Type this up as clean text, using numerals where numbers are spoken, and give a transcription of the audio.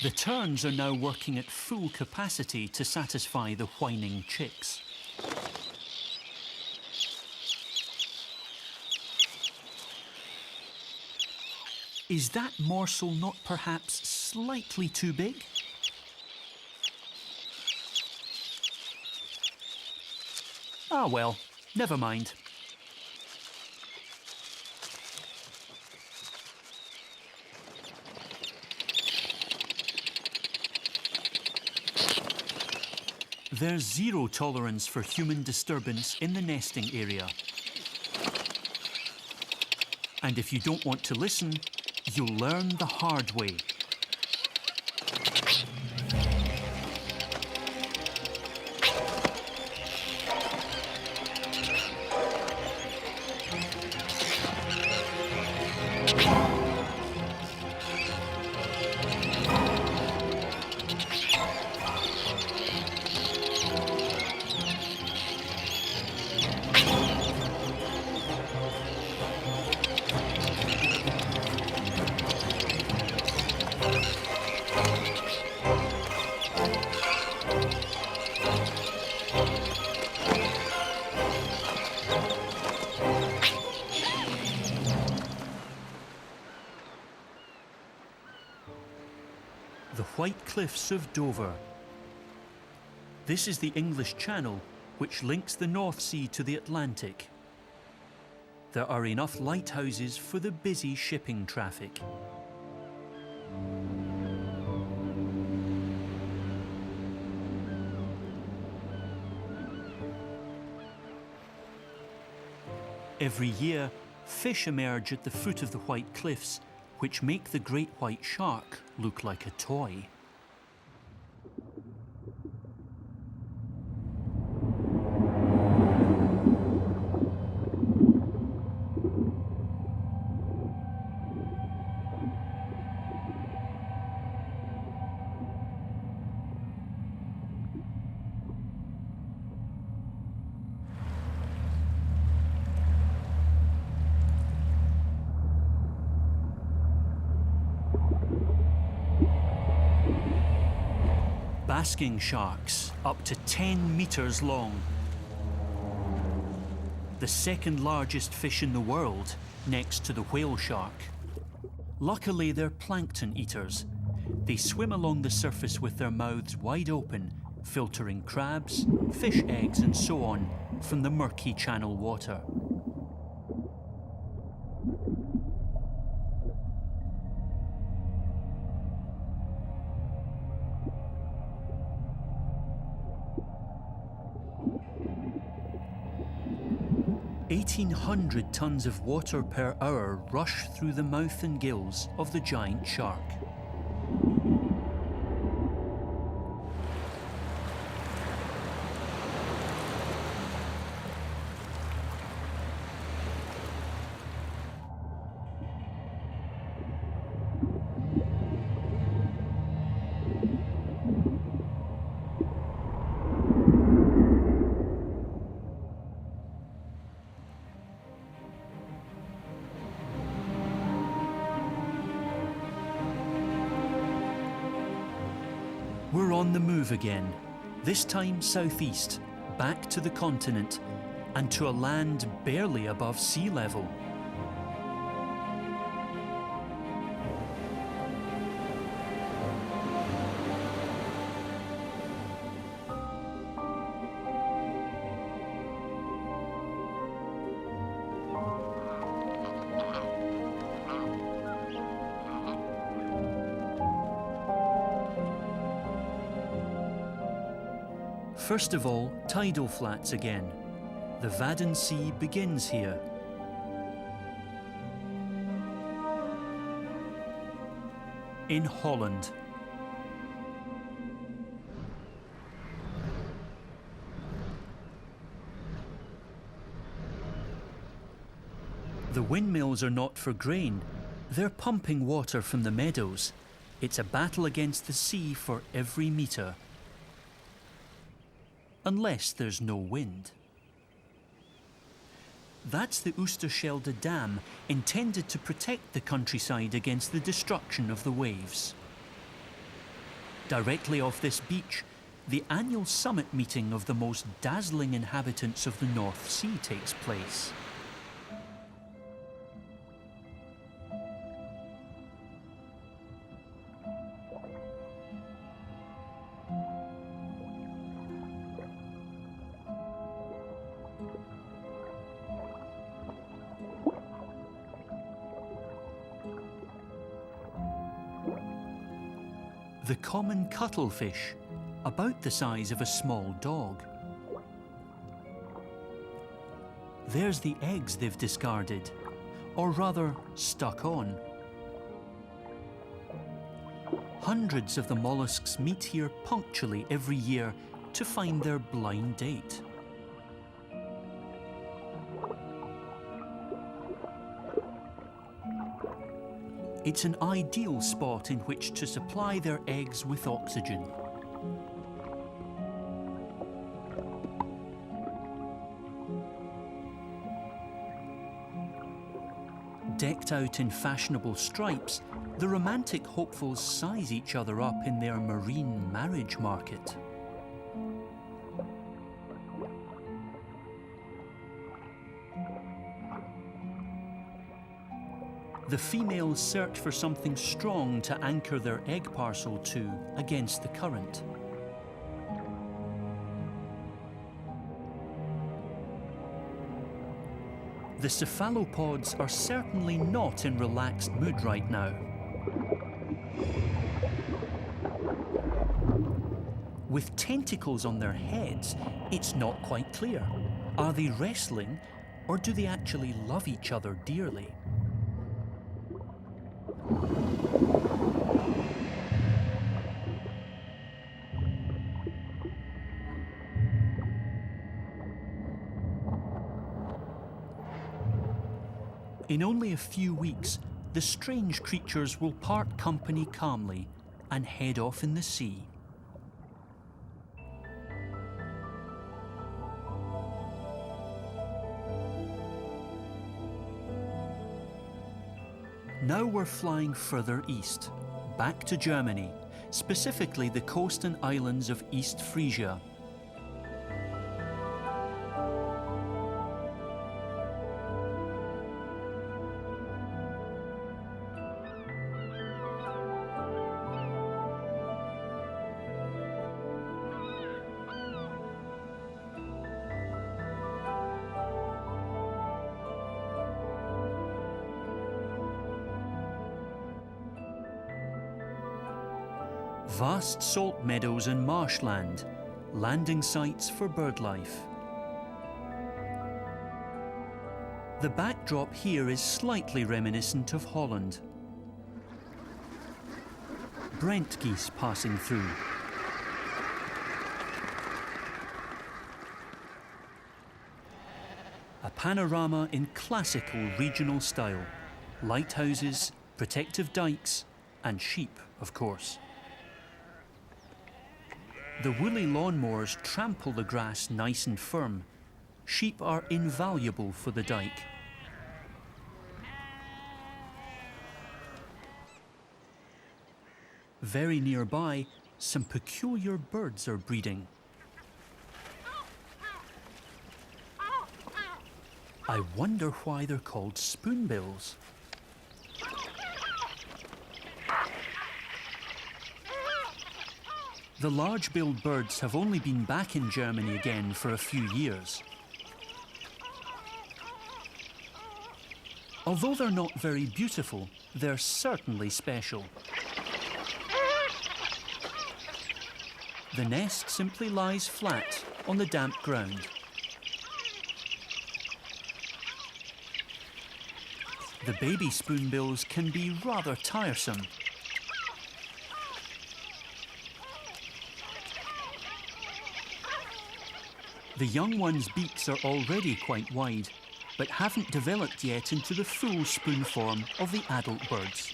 The terns are now working at full capacity to satisfy the whining chicks. Is that morsel not perhaps slightly too big? Ah well, never mind. There's zero tolerance for human disturbance in the nesting area. And if you don't want to listen, you'll learn the hard way. The White Cliffs of Dover. This is the English Channel, which links the North Sea to the Atlantic. There are enough lighthouses for the busy shipping traffic. Every year, fish emerge at the foot of the White Cliffs, which make the great white shark look like a toy. Basking sharks, up to 10 metres long. The second largest fish in the world, next to the whale shark. Luckily, they're plankton eaters. They swim along the surface with their mouths wide open, filtering crabs, fish eggs and so on from the murky channel water. "1,800 tons of water per hour rush through the mouth and gills of the giant shark. We're on the move again, this time southeast, back to the continent, and to a land barely above sea level. First of all, tidal flats again. The Wadden Sea begins here. In Holland. The windmills are not for grain. They're pumping water from the meadows. It's a battle against the sea for every metre. Unless there's no wind. That's the Oosterschelde Dam, intended to protect the countryside against the destruction of the waves. Directly off this beach, the annual summit meeting of the most dazzling inhabitants of the North Sea takes place. The common cuttlefish, about the size of a small dog. There's the eggs they've discarded, or rather stuck on. Hundreds of the molluscs meet here punctually every year to find their blind date. It's an ideal spot in which to supply their eggs with oxygen. Decked out in fashionable stripes, the romantic hopefuls size each other up in their marine marriage market. The females search for something strong to anchor their egg parcel to against the current. The cephalopods are certainly not in relaxed mood right now. With tentacles on their heads, it's not quite clear. Are they wrestling, or do they actually love each other dearly? In only a few weeks, the strange creatures will part company calmly and head off in the sea. Now we're flying further east, back to Germany, specifically the coastal islands of East Frisia. Vast salt meadows and marshland, landing sites for birdlife. The backdrop here is slightly reminiscent of Holland. Brent geese passing through. A panorama in classical regional style. Lighthouses, protective dikes, and sheep, of course. The woolly lawnmowers trample the grass nice and firm. Sheep are invaluable for the dike. Very nearby, some peculiar birds are breeding. I wonder why they're called spoonbills. The large-billed birds have only been back in Germany again for a few years. Although they're not very beautiful, they're certainly special. The nest simply lies flat on the damp ground. The baby spoonbills can be rather tiresome. The young ones' beaks are already quite wide, but haven't developed yet into the full spoon form of the adult birds.